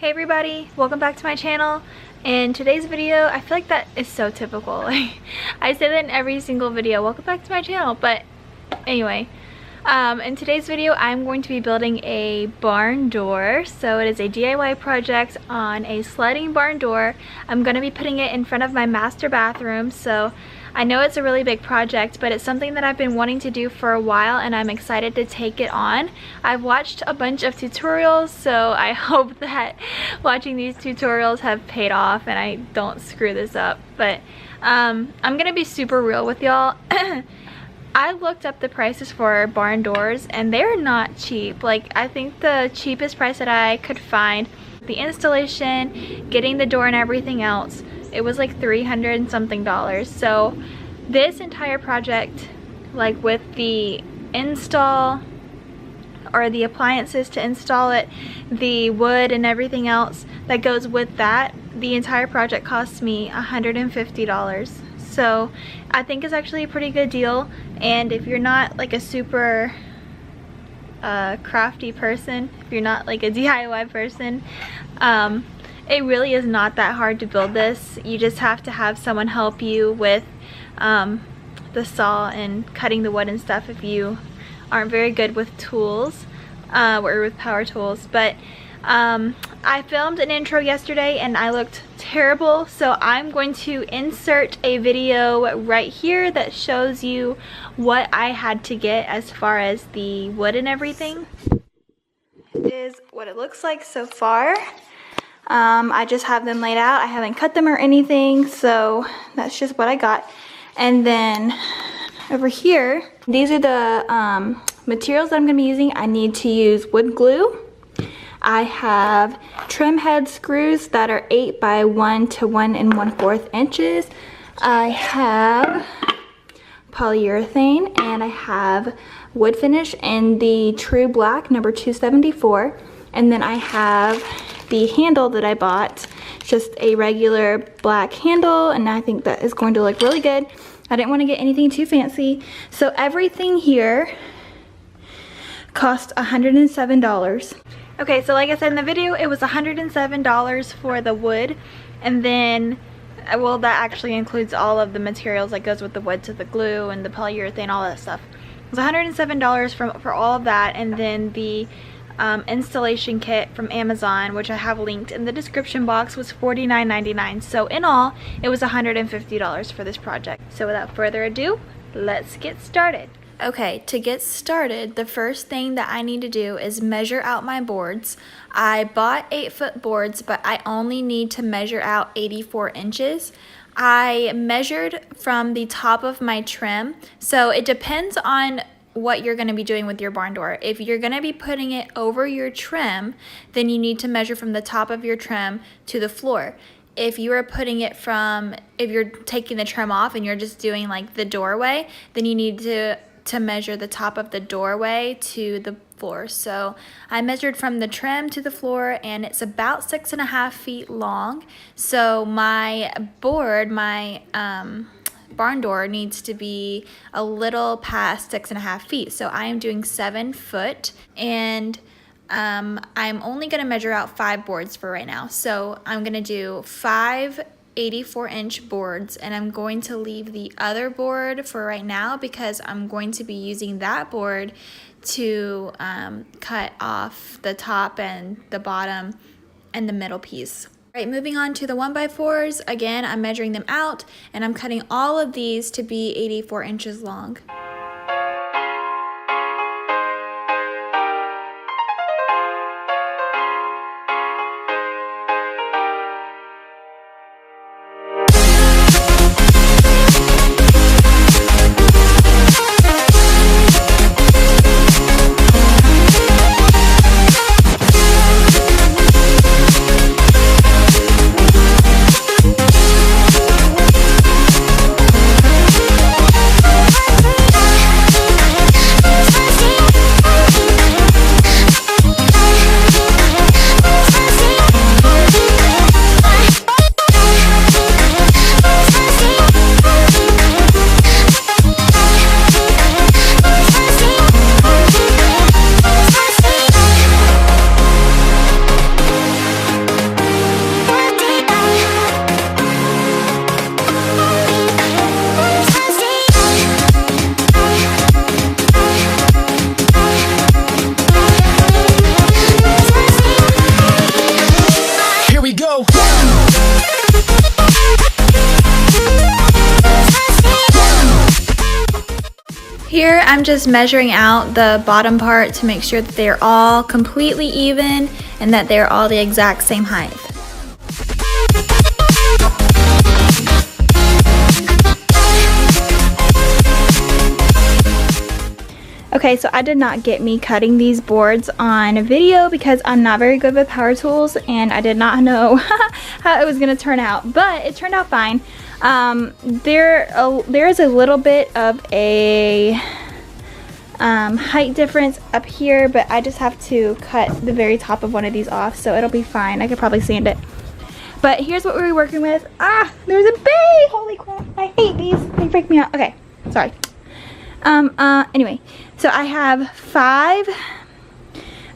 Hey everybody, welcome back to my channel. In today's video, I feel like that is so typical. Like, I say that in every single video, welcome back to my channel. But anyway, in today's video, I'm going to be building a barn door. So it is a DIY project on a sliding barn door. I'm going to be putting it in front of my master bathroom. So I know it's a really big project, but it's something that I've been wanting to do for a while and I'm excited to take it on. I've watched a bunch of tutorials, so I hope that watching these tutorials have paid off and I don't screw this up. But I'm gonna be super real with y'all. I looked up the prices for barn doors and they're not cheap. Like, I think the cheapest price that I could find, the installation, getting the door and everything else, it was like $300 and something. So this entire project, like with the install or the appliances to install it, the wood and everything else that goes with that, the entire project cost me $150. So I think it's actually a pretty good deal. And if you're not like a super crafty person, if you're not like a DIY person, it really is not that hard to build this. You just have to have someone help you with the saw and cutting the wood and stuff if you aren't very good with tools or with power tools. But I filmed an intro yesterday and I looked terrible, so I'm going to insert a video right here that shows you what I had to get as far as the wood and everything. It is what it looks like so far. I just have them laid out. I haven't cut them or anything, so that's just what I got. And then over here, these are the materials that I'm going to be using. I need to use wood glue. I have trim head screws that are 8 by 1 to 1 1/4 inches. I have polyurethane and I have wood finish in the true black number 274. And then I have the handle that I bought, just a regular black handle, and I think that is going to look really good. I didn't want to get anything too fancy. So everything here cost $107. Okay, so like I said in the video, it was $107 for the wood, and then, well, that actually includes all of the materials that goes with the wood, so the glue and the polyurethane, all that stuff. It was $107 for all of that, and then the installation kit from Amazon, which I have linked in the description box, was $49.99. So in all, it was $150 for this project. So without further ado, let's get started. Okay, to get started, the first thing that I need to do is measure out my boards. I bought 8-foot boards, but I only need to measure out 84 inches. I measured from the top of my trim, so it depends on what you're going to be doing with your barn door. If you're going to be putting it over your trim, then you need to measure from the top of your trim to the floor. If you are putting it from, if you're taking the trim off and you're just doing like the doorway, then you need to measure the top of the doorway to the floor. So I measured from the trim to the floor and it's about 6.5 feet long. So my board, my barn door needs to be a little past 6.5 feet. So I am doing 7 foot, and I'm only going to measure out 5 boards for right now. So I'm going to do 5 84-inch boards, and I'm going to leave the other board for right now because I'm going to be using that board to cut off the top and the bottom and the middle piece. Right, moving on to the 1x4s, again, I'm measuring them out and I'm cutting all of these to be 84 inches long. here I'm just measuring out the bottom part to make sure that they're all completely even and that they're all the exact same height. Okay, so I did not get me cutting these boards on video because I'm not very good with power tools and I did not know how it was going to turn out, but it turned out fine. There is a little bit of a height difference up here, but I just have to cut the very top of one of these off, so it'll be fine. I could probably sand it. But here's what we were working with. Ah, there's a bee! Holy crap, I hate bees. They freak me out. Okay, sorry. Anyway, so I have 5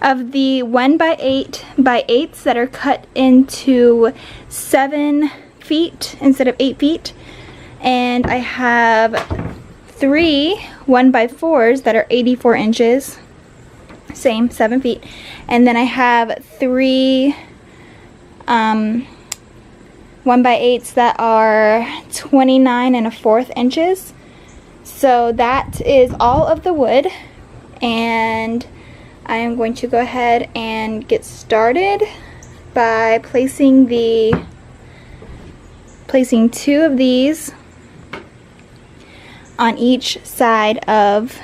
of the 1x8x8s that are cut into 7 feet instead of 8 feet. And I have 3 1x4s that are 84 inches. Same, 7 feet. And then I have 3 1x8s that are 29 1/4 inches. So that is all of the wood, and I am going to go ahead and get started by placing 2 of these on each side of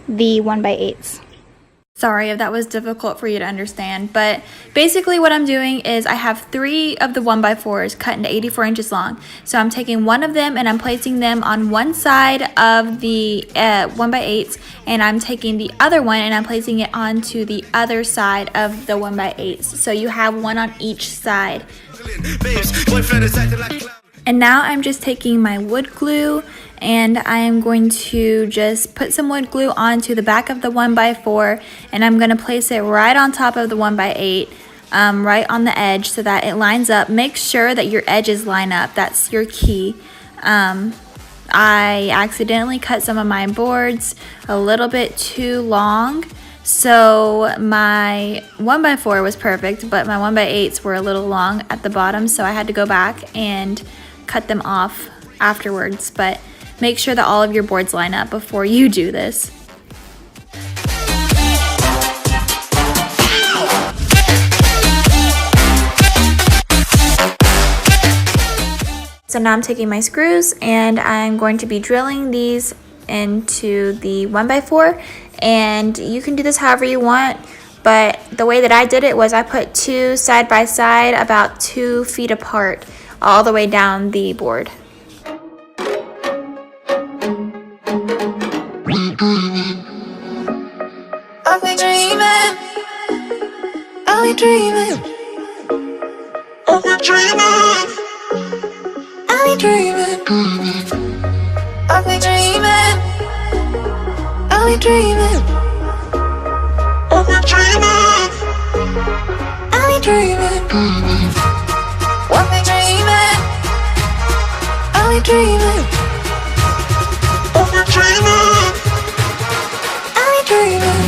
the 1x8s. Sorry if that was difficult for you to understand, but basically what I'm doing is I have 3 of the 1x4s cut into 84 inches long. So I'm taking one of them and I'm placing them on one side of the 1x8s, and I'm taking the other one and I'm placing it onto the other side of the 1x8s. So you have one on each side. And now I'm just taking my wood glue and I am going to just put some wood glue onto the back of the 1x4, and I'm going to place it right on top of the 1x8, right on the edge so that it lines up. Make sure that your edges line up. That's your key. I accidentally cut some of my boards a little bit too long, so my 1x4 was perfect, but my 1x8s were a little long at the bottom, so I had to go back and cut them off afterwards. But make sure that all of your boards line up before you do this. So now I'm taking my screws and I'm going to be drilling these into the 1x4, and you can do this however you want, but the way that I did it was I put 2 side by side about 2 feet apart all the way down the board. I'll be dreaming, I'll be dreaming, I'll be dreaming, I'll be dreaming, I'll be dreaming, I'll be dreaming, I'll be dreaming, I'll be dreaming, I'll be dreaming, I'll be dreaming, I'll be dreaming.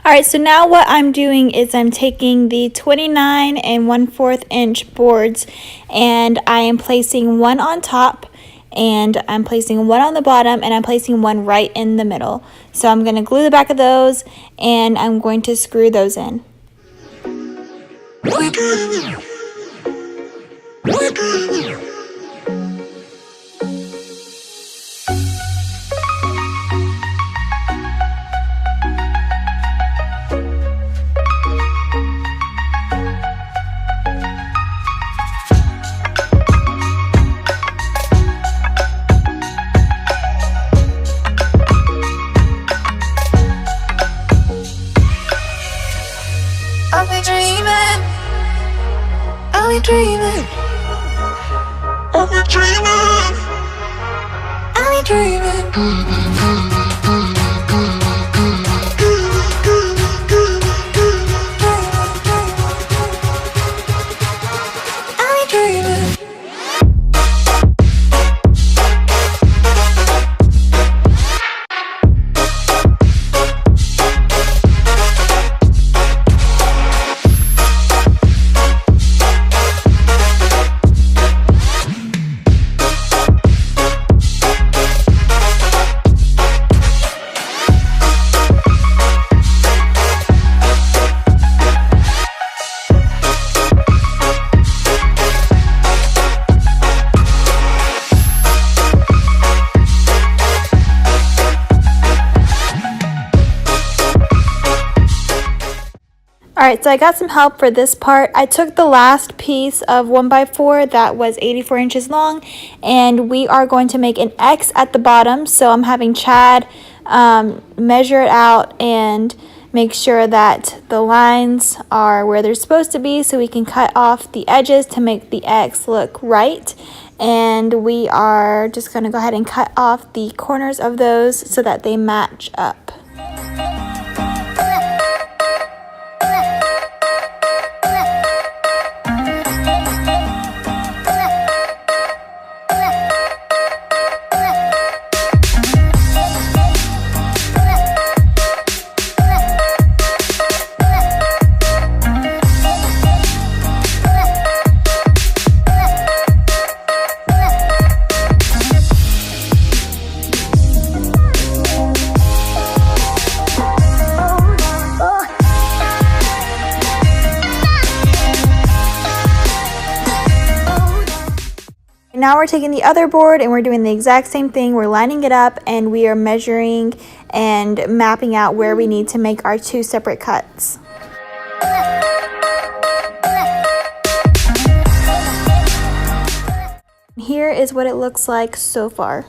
Alright, so now what I'm doing is I'm taking the 29 1/4 inch boards and I am placing one on top, and I'm placing one on the bottom, and I'm placing one right in the middle. So I'm going to glue the back of those and I'm going to screw those in. I'll be dreaming, I'll be dreaming, I'll be dreaming, I'll be dreaming, I'll be dreaming. Alright, so I got some help for this part. I took the last piece of 1x4 that was 84 inches long, and we are going to make an X at the bottom. So I'm having Chad measure it out and make sure that the lines are where they're supposed to be so we can cut off the edges to make the X look right. And we are just going to go ahead and cut off the corners of those so that they match up. Now we're taking the other board and we're doing the exact same thing. We're lining it up and we are measuring and mapping out where we need to make our two separate cuts. Here is what it looks like so far.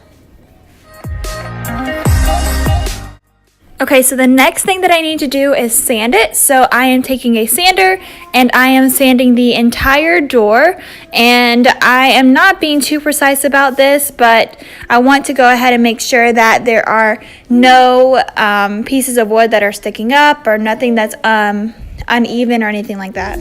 Okay, so the next thing that I need to do is sand it. So I am taking a sander and I am sanding the entire door. And I am not being too precise about this, but I want to go ahead and make sure that there are no pieces of wood that are sticking up or nothing that's uneven or anything like that.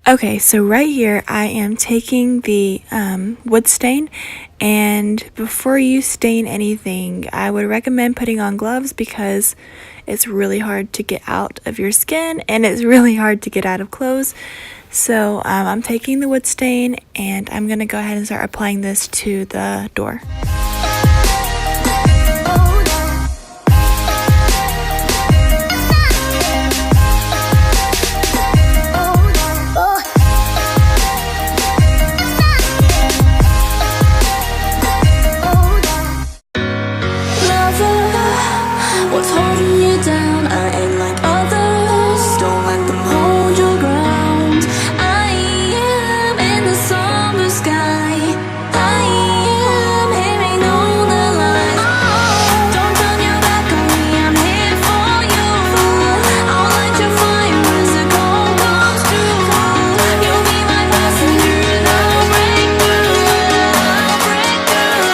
Okay, so right here I am taking the wood stain, and before you stain anything, I would recommend putting on gloves because it's really hard to get out of your skin and it's really hard to get out of clothes. So I'm taking the wood stain and I'm going to go ahead and start applying this to the door. What's holding you down? I ain't like others. Don't let them hold your ground. I am in the somber sky. I am hearing all the lies. Don't turn your back on me, I'm here for you. I'll light your fire as the cold comes through. You'll be my passenger and I'll break through. I'll break through.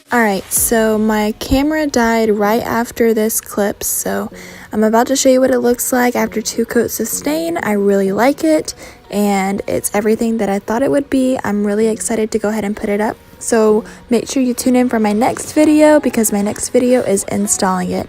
Alright, so my camera died right after this clip, so I'm about to show you what it looks like after 2 coats of stain. I really like it, and it's everything that I thought it would be. I'm really excited to go ahead and put it up. So make sure you tune in for my next video because my next video is installing it.